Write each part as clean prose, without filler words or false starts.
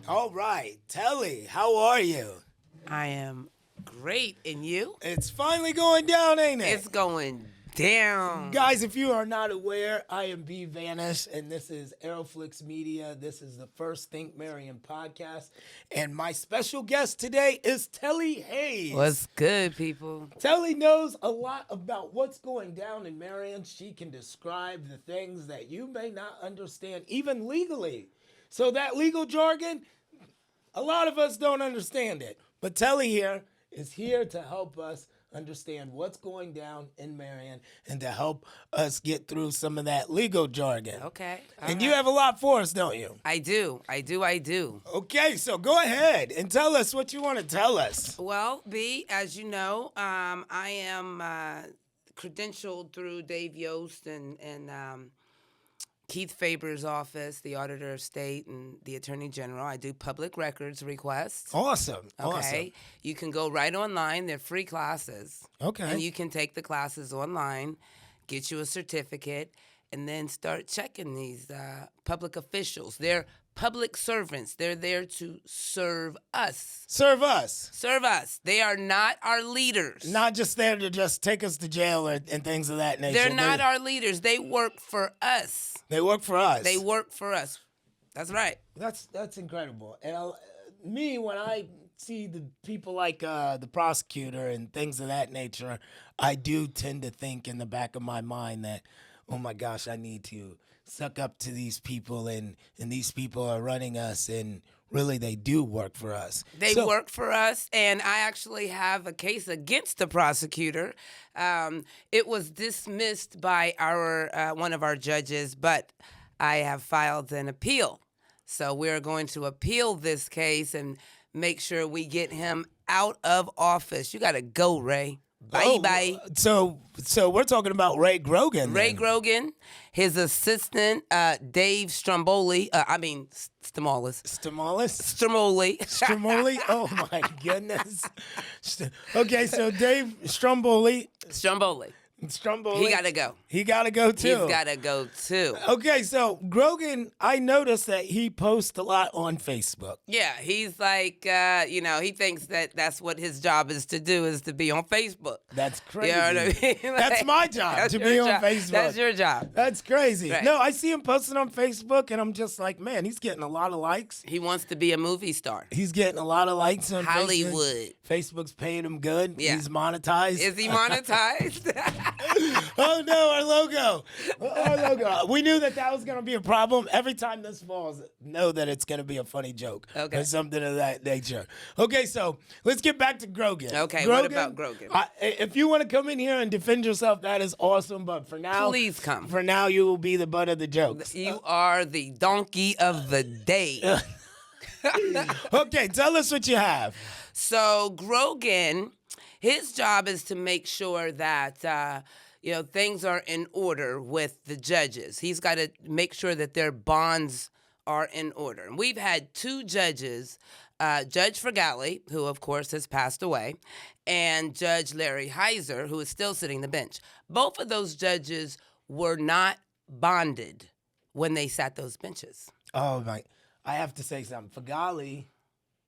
All right, Telly, how are you? I am great, and you? It's finally going down, ain't it? It's going down. Guys, if you are not aware, I am Bee-vanish, and this is Aerophlix Media. This is the first Think Marion podcast, and my special guest today is Telly Hayes. What's good, people? Telly knows a lot about what's going down in Marion. She can describe the things that you may not understand, even legally. So that legal jargon, a lot of us don't understand it. But Telly here is here to help us understand what's going down in Marion and to help us get through some of that legal jargon. Okay. And you have a lot for us, don't you? I do. Okay, so go ahead and tell us what you want to tell us. Well, B, as you know, I am credentialed through Dave Yost and Keith Faber's office, the Auditor of State, and the Attorney General. I do public records requests. Awesome. Okay. Awesome. You can go right online. They're free classes. Okay. And you can take the classes online, get you a certificate, and then start checking these public officials. They're public servants. They're there to serve us. Serve us. Serve us. They are not our leaders. Not just there to just take us to jail and things of that nature. They're not our leaders. They work for us. They work for us. They work for us. That's right. That's incredible. And me, when I see the people like the prosecutor and things of that nature, I do tend to think in the back of my mind that, oh my gosh, I need to suck up to these people, and these people are running us, and really they do work for us. They work for us, and I actually have a case against the prosecutor. It was dismissed by our one of our judges, but I have filed an appeal. So we're going to appeal this case and make sure we get him out of office. You got to go, Ray. Bye. So we're talking about Ray Grogan. Ray Grogan, his assistant, Dave Stromboli. Stromolis. Stromboli? Oh, my goodness. Okay, so Dave Stromboli. He got to go. He got to go, too. He's got to go, too. Okay, so Grogan, I noticed that he posts a lot on Facebook. Yeah, he's like, he thinks that that's what his job is to do, is to be on Facebook. That's crazy. You know what I mean? That's my job, to be on Facebook. That's your job. That's crazy. Right. No, I see him posting on Facebook, and I'm just like, man, he's getting a lot of likes. He wants to be a movie star. He's getting a lot of likes on Hollywood. Facebook's paying him good. Yeah. He's monetized. Is he monetized? Oh, no, our logo. We knew that was going to be a problem. Every time this falls, know that it's going to be a funny joke. Okay. Or something of that nature. Okay, so let's get back to Grogan. Okay, what about Grogan? If you want to come in here and defend yourself, that is awesome. But for now, please come. For now, you will be the butt of the jokes. You are the donkey of the day. Okay, tell us what you have. So Grogan, his job is to make sure that things are in order with the judges. He's got to make sure that their bonds are in order. And we've had two judges, Judge Fergali, who of course has passed away, and Judge Larry Heiser, who is still sitting the bench. Both of those judges were not bonded when they sat those benches. Oh my! I have to say something. Fergali,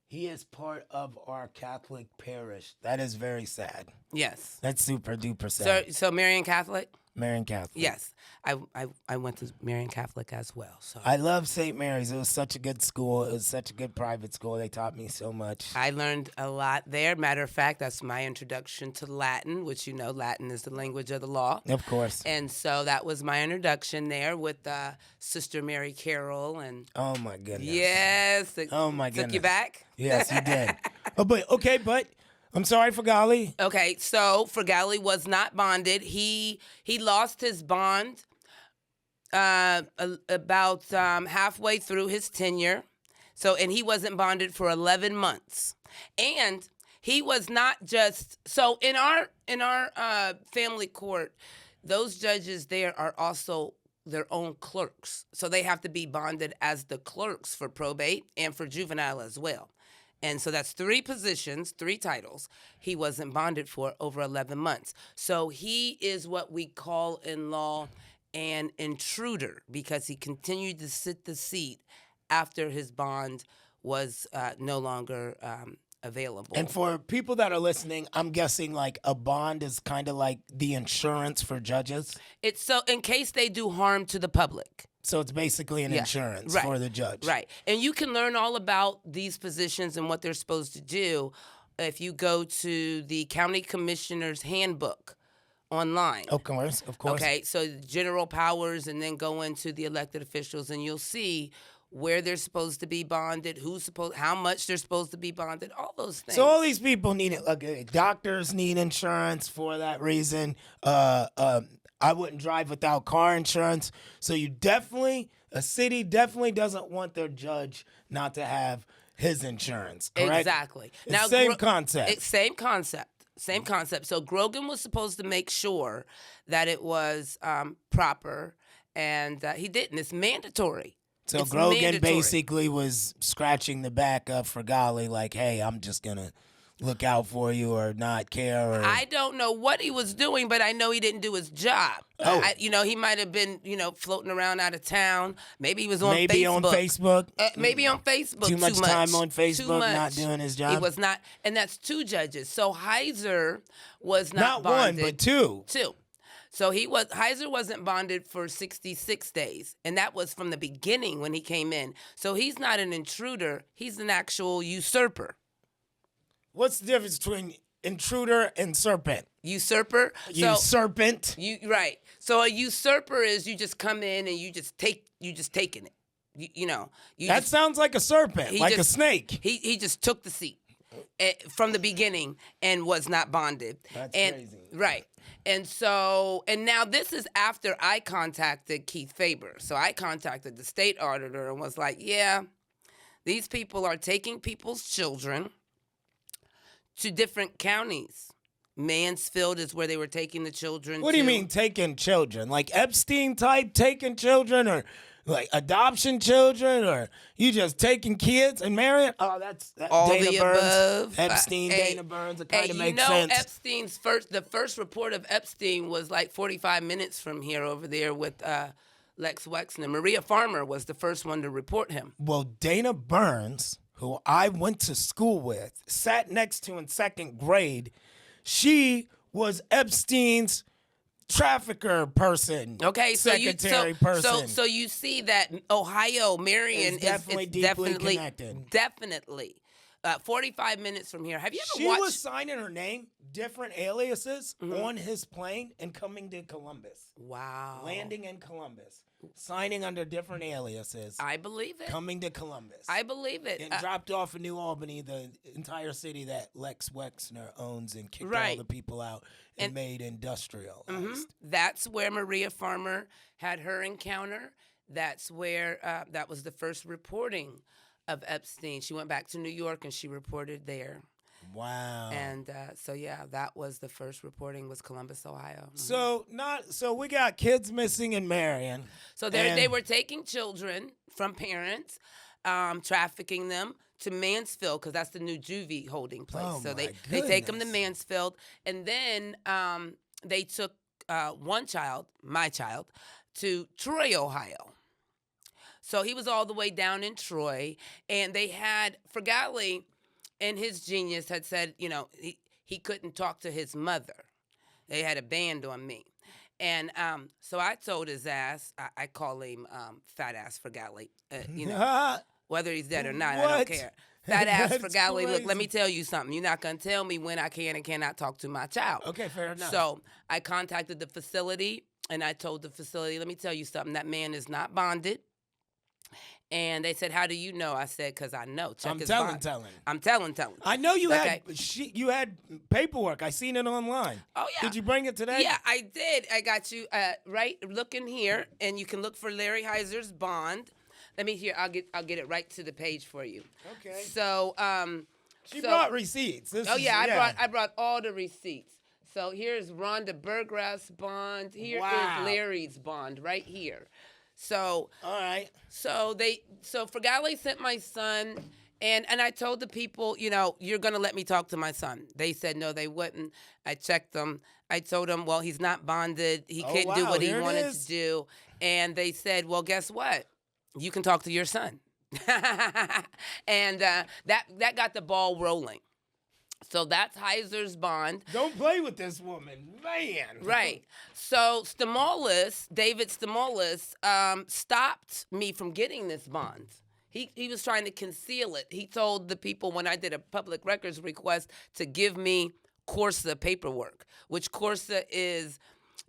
he is part of our Catholic parish. That is very sad. Yes. That's super duper sad. So Marion Catholic? Marion Catholic. Yes. I went to Marion Catholic as well. So I love St. Mary's. It was such a good school. It was such a good private school. They taught me so much. I learned a lot there. Matter of fact, that's my introduction to Latin, which Latin is the language of the law. Of course. And so that was my introduction there with Sister Mary Carroll. And oh, my goodness. Yes. Oh, my goodness. Took you back? Yes, you did. but I'm sorry, Fergali. Okay, so Fergali was not bonded. He lost his bond about halfway through his tenure. And he wasn't bonded for 11 months. And he was not just in our family court, those judges there are also their own clerks. So they have to be bonded as the clerks for probate and for juvenile as well. And so that's 3 positions, 3 titles he wasn't bonded for over 11 months. So he is what we call in law an intruder because he continued to sit the seat after his bond was no longer available. And for people that are listening, I'm guessing like a bond is kind of like the insurance for judges. It's so in case they do harm to the public. So it's basically an insurance for the judge. Right. And you can learn all about these positions and what they're supposed to do if you go to the county commissioner's handbook online. Of course. Okay, so general powers, and then go into the elected officials, and you'll see where they're supposed to be bonded, how much they're supposed to be bonded, all those things. So all these people need it. Like doctors need insurance for that reason. I wouldn't drive without car insurance. So a city definitely doesn't want their judge not to have his insurance. Correct? Exactly. Now, same concept. Same concept. So Grogan was supposed to make sure that it was proper, and he didn't. It's mandatory. So it's Grogan mandatory. basically was scratching the back of Fergali like, hey, I'm just going to look out for you or not care. Or I don't know what he was doing, but I know he didn't do his job. Oh. He might have been, floating around out of town. Maybe he was on Facebook. Maybe on Facebook. Maybe on Facebook. Too much time on Facebook, not doing his job. He was not, and that's 2 judges. So Heiser was not Not bonded. 1, but 2. 2. So Heiser wasn't bonded for 66 days, and that was from the beginning when he came in. So he's not an intruder; he's an actual usurper. What's the difference between intruder and serpent? Usurper. Usurpant. Right. So a usurper is you just come in and you just taking it. That sounds like a serpent, like a snake. He just took the seat from the beginning and was not bonded. That's crazy. Right. And now this is after I contacted Keith Faber. So I contacted the state auditor and was like, yeah, these people are taking people's children to different counties. Mansfield is where they were taking the children. What do you mean taking children? Like Epstein type taking children, or like adoption children, or you just taking kids and marrying? Oh, that's all Dana the Burns, above. Epstein, Dana Burns. It kind of makes sense. The first report of Epstein was like 45 minutes from here over there with Lex Wexner. Maria Farmer was the first one to report him. Well, Dana Burns, who I went to school with, sat next to in 2nd grade. She was Epstein's trafficker person. Okay, secretary person. So you see that Ohio, Marion is definitely connected. Definitely. 45 minutes from here. Have you ever She watched? was signing her name, different aliases, on his plane and coming to Columbus. Wow. Landing in Columbus. Signing under different aliases. I believe it. Coming to Columbus. I believe it. And dropped off in New Albany, the entire city that Lex Wexner owns, and kicked all the people out and made industrial. That's where Maria Farmer had her encounter. That's where that was the first reporting of Epstein. She went back to New York and she reported there. Wow. And that was the first reporting, was Columbus, Ohio. So we got kids missing in Marion. So they were taking children from parents, trafficking them to Mansfield, because that's the new juvie holding place. Oh, so they take them to Mansfield, and then they took one child, my child, to Troy, Ohio. So he was all the way down in Troy, and they had Fergali, and his genius had said, he couldn't talk to his mother. They had a ban on me. And so I told his ass, I call him fat ass Fergali, whether he's dead or not, I don't care. Fat ass Fergali, look, let me tell you something. You're not going to tell me when I can and cannot talk to my child. Okay, fair enough. So I contacted the facility, and I told the facility, let me tell you something. That man is not bonded. And they said, how do you know? I said, because I know. Check his bond. I'm telling. I know you had paperwork. I seen it online. Oh, yeah. Did you bring it today? Yeah, I did. I got you right. Look in here, and you can look for Larry Heiser's bond. Let me hear. I'll get it right to the page for you. Okay. So she brought receipts. I brought all the receipts. So here's Rhonda Burgraff's bond. Here is Larry's bond right here. So all right. So Fergali sent my son, and I told the people, you're gonna let me talk to my son. They said no, they wouldn't. I checked them. I told them, well, he's not bonded. He couldn't do what he wanted to do. And they said, well, guess what? You can talk to your son. And that got the ball rolling. So that's Heiser's bond. Don't play with this woman, man. Right. So David Stamoulis, stopped me from getting this bond. He was trying to conceal it. He told the people when I did a public records request to give me Corsa paperwork, which Corsa is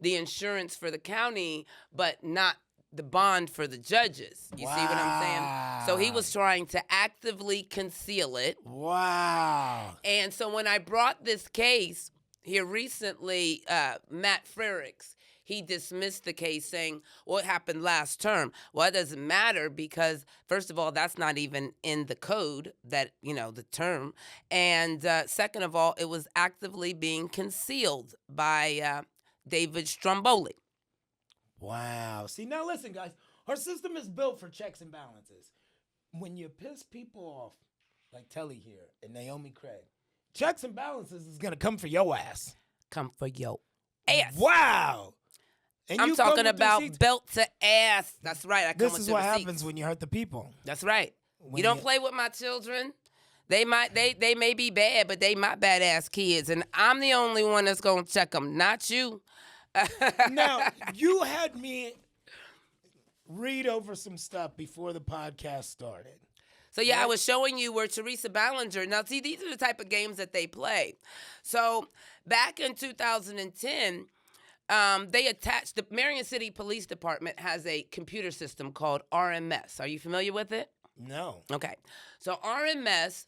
the insurance for the county, but not the bond for the judges. You see what I'm saying? So he was trying to actively conceal it. Wow. And so when I brought this case here recently, Matt Frericks, he dismissed the case saying, well, it happened last term. Well, it doesn't matter because, first of all, that's not even in the code, that, the term. And second of all, it was actively being concealed by David Stromboli. Wow. See, now listen, guys. Our system is built for checks and balances. When you piss people off, like Telly here and Naomi Craig, checks and balances is going to come for your ass. Come for your ass. Wow. And I'm talking about belt to ass. That's right. I come This with is the what receipts. happens when you hurt the people. That's right. When You don't play with my children. They may be bad, but they my badass kids, and I'm the only one that's gonna check them, not you. Now, you had me read over some stuff before the podcast started. So, yeah, I was showing you where Teresa Ballinger. Now, see, these are the type of games that they play. So, back in 2010, they attached, the Marion City Police Department has a computer system called RMS. Are you familiar with it? No. Okay. So, RMS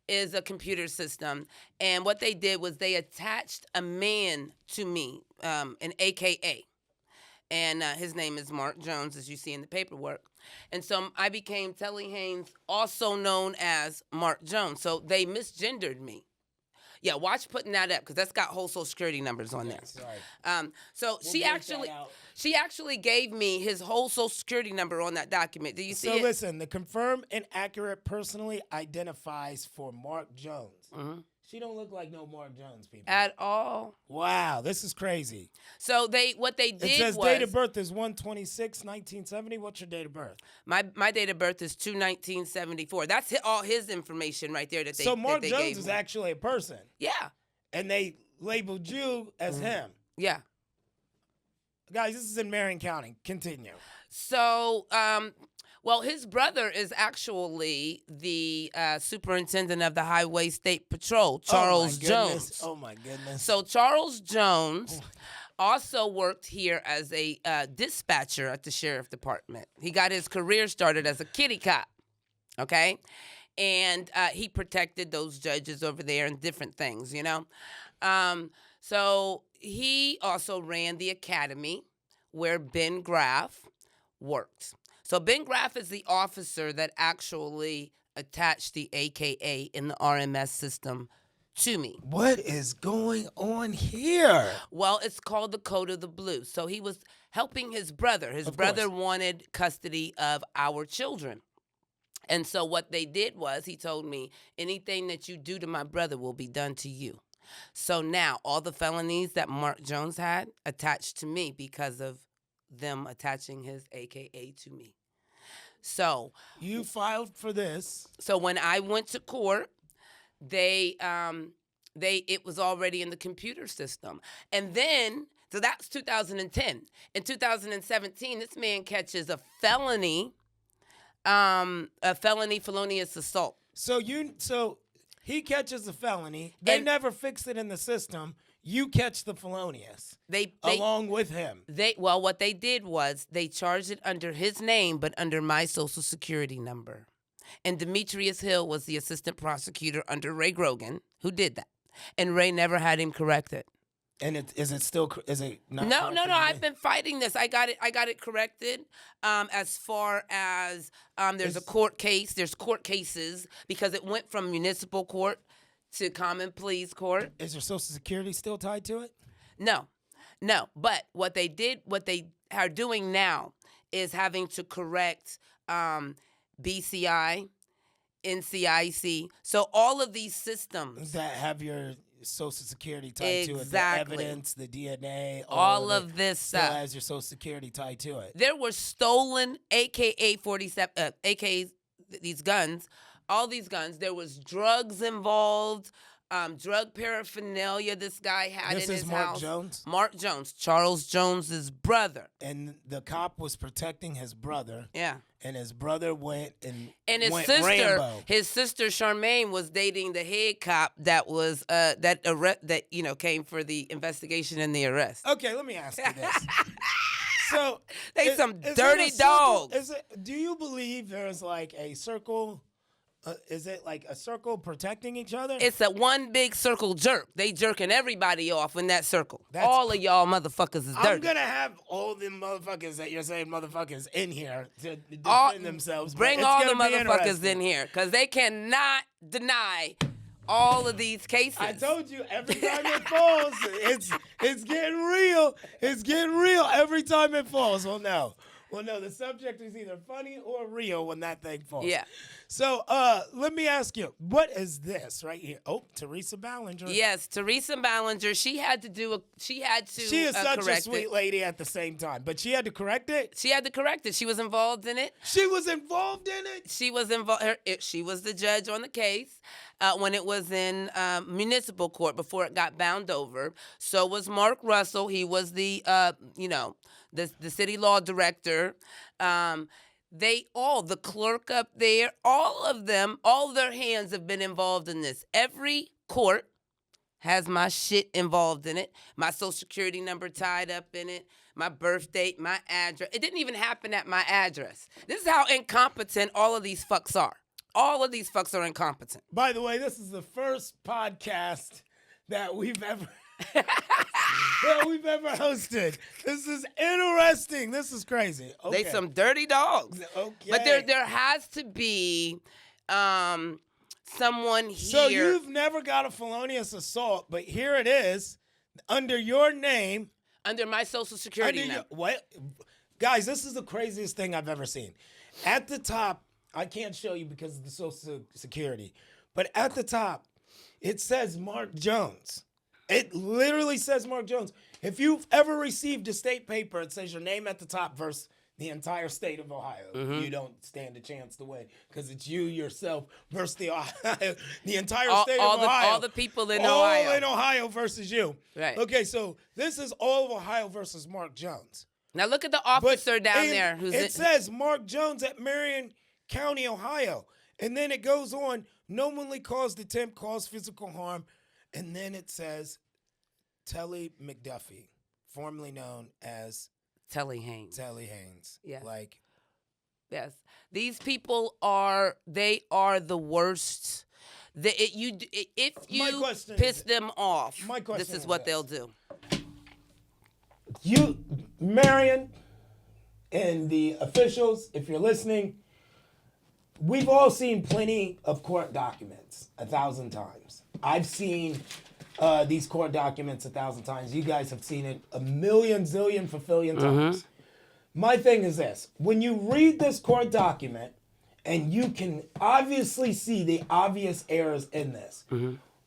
is a computer system, and what they did was they attached a man to me, an AKA, and his name is Mark Jones, as you see in the paperwork. And so I became Telly Haynes, also known as Mark Jones. So they misgendered me. Yeah, watch putting that up because that's got whole Social Security numbers on there. Sorry. So she actually gave me his whole Social Security number on that document. Do you see it? So listen, the confirmed and accurate personally identifies for Mark Jones. Mm-hmm. She don't look like no Mark Jones, people. At all. Wow, this is crazy. So what they did It says was, date of birth is 1/26/1970. What's your date of birth? My date of birth is 2/1974. That's all his information right there that they So Mark that they Jones gave is me. actually a person. Yeah. And they labeled you as him. Yeah. Guys, this is in Marion County. Continue. So, well, his brother is actually the superintendent of the Highway State Patrol, Charles Jones. Oh, my goodness. So Charles Jones also worked here as a dispatcher at the sheriff department. He got his career started as a kitty cop, okay? And he protected those judges over there and different things, So he also ran the academy where Ben Graff worked. So Ben Graff is the officer that actually attached the AKA in the RMS system to me. What is going on here? Well, it's called the Code of the Blue. So he was helping his brother. His brother wanted custody of our children. And so what they did was he told me, anything that you do to my brother will be done to you. So now all the felonies that Mark Jones had attached to me because of them attaching his AKA to me. So you filed for this. So when I went to court, it was already in the computer system. And then, so that's 2010. In 2017, this man catches a felonious assault. So he catches a felony. They never fixed it in the system. You catch the felonious along with him. What they did was they charged it under his name, but under my Social Security number. And Demetrius Hill was the assistant prosecutor under Ray Grogan, who did that. And Ray never had him correct it. And is it not? No. I've been fighting this. I got it corrected. As far as there's a court case. There's court cases because it went from municipal court to common pleas court. Is your Social Security still tied to it? No. But what they are doing now is having to correct BCI, NCIC. So all of these systems that have your Social Security tied to it, the evidence, the DNA, all of this still stuff has your Social Security tied to it. There were stolen AKA these guns, all these guns. There was drugs involved, drug paraphernalia this guy had This in is his Mark house. Jones? Mark Jones, Charles Jones's brother. And the cop was protecting his brother. Yeah. And his brother went his went sister, Rambo. his sister Charmaine was dating the head cop that was that came for the investigation and the arrest. Okay, let me ask you this. So They some dirty dogs. Do you believe there's like a circle? Is it like a circle protecting each other? It's a one big circle jerk. They jerking everybody off in that circle. That's all of y'all motherfuckers is dirty. I'm gonna have all the motherfuckers that you're saying motherfuckers in here to defend themselves. Bring it's all the gonna be motherfuckers interesting. in here because they cannot deny all of these cases. I told you every time it falls, it's getting real. It's getting real every time it falls. Well, no, the subject is either funny or real when that thing falls. Yeah. So let me ask you, what is this right here? Oh, Teresa Ballinger. Yes, Teresa Ballinger. She is such a correct sweet it. lady at the same time, but she had to correct it. She had to correct it. She was involved in it. She was involved in it. She was involved. She was the judge on the case when it was in municipal court before it got bound over. So was Mark Russell. He was the the city law director. The clerk up there, all of them, all their hands have been involved in this. Every court has my shit involved in it. My social security number tied up in it. My birth date, my address. It didn't even happen at my address. This is how incompetent all of these fucks are. All of these fucks are incompetent. By the way, this is the first podcast that we've ever hosted. This is interesting. This is crazy. Okay. They some dirty dogs. Okay. But there has to be someone here. So you've never got a felonious assault, but here it is under your name. Under my social security number. What? Guys, this is the craziest thing I've ever seen. At the top, I can't show you because of the social security, but at the top, it says Mark Jones. It literally says Mark Jones. If you've ever received a state paper, it says your name at the top versus the entire state of Ohio. Mm-hmm. You don't stand a chance to win because it's you yourself versus the entire state of Ohio. All the people in Ohio. All in Ohio versus you. Right. Okay, so this is all of Ohio versus Mark Jones. Now look at the officer down there. It says Mark Jones at Marion County, Ohio. And then it goes on, knowingly caused attempt, caused physical harm. And then it says Telly McDuffie, formerly known as Telly Haynes. Telly Haynes. Yeah. Yes. These people are the worst. If you piss them off, this is what they'll do. You, Marion, and the officials, if you're listening, we've all seen plenty of court documents 1,000 times. I've seen these court documents 1,000 times. You guys have seen it a million, zillion, fulfillion times. My thing is this. When you read this court document and you can obviously see the obvious errors in this,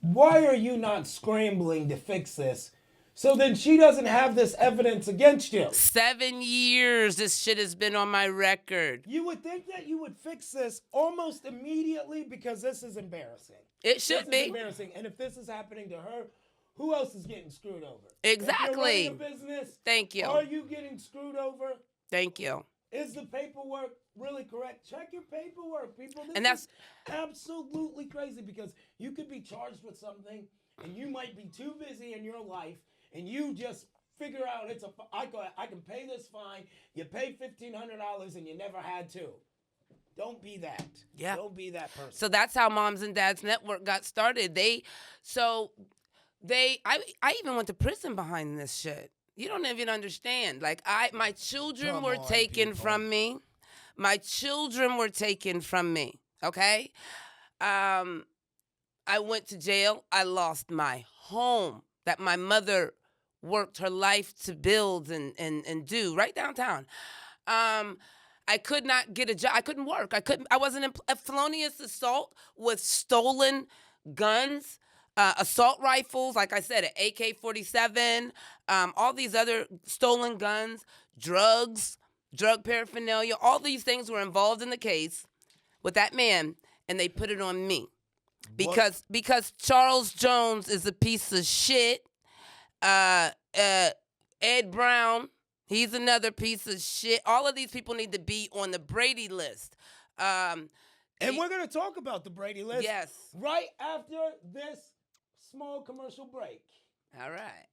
why are you not scrambling to fix this so then she doesn't have this evidence against you? 7 years this shit has been on my record. You would think that you would fix this almost immediately because this is embarrassing. It should be. Embarrassing. And if this is happening to her, who else is getting screwed over? Exactly. If you're running a business, thank you. Are you getting screwed over? Thank you. Is the paperwork really correct? Check your paperwork, people. This And that's is absolutely crazy because you could be charged with something and you might be too busy in your life and you just figure out I can pay this fine. You pay $1,500 and you never had to. Don't be that. Yeah. Don't be that person. So that's how Moms and Dads Network got started. I even went to prison behind this shit. You don't even understand. Like my children were taken from me. My children were taken from me. Okay? I went to jail. I lost my home that my mother worked her life to build and do right downtown. I could not get a job. I couldn't work. I wasn't a felonious assault with stolen guns, assault rifles, like I said, an AK-47, all these other stolen guns, drugs, drug paraphernalia, all these things were involved in the case with that man, and they put it on me. Because Charles Jones is a piece of shit. Ed Brown, he's another piece of shit. All of these people need to be on the Brady list. And we're going to talk about the Brady list yes. right after this small commercial break. All right.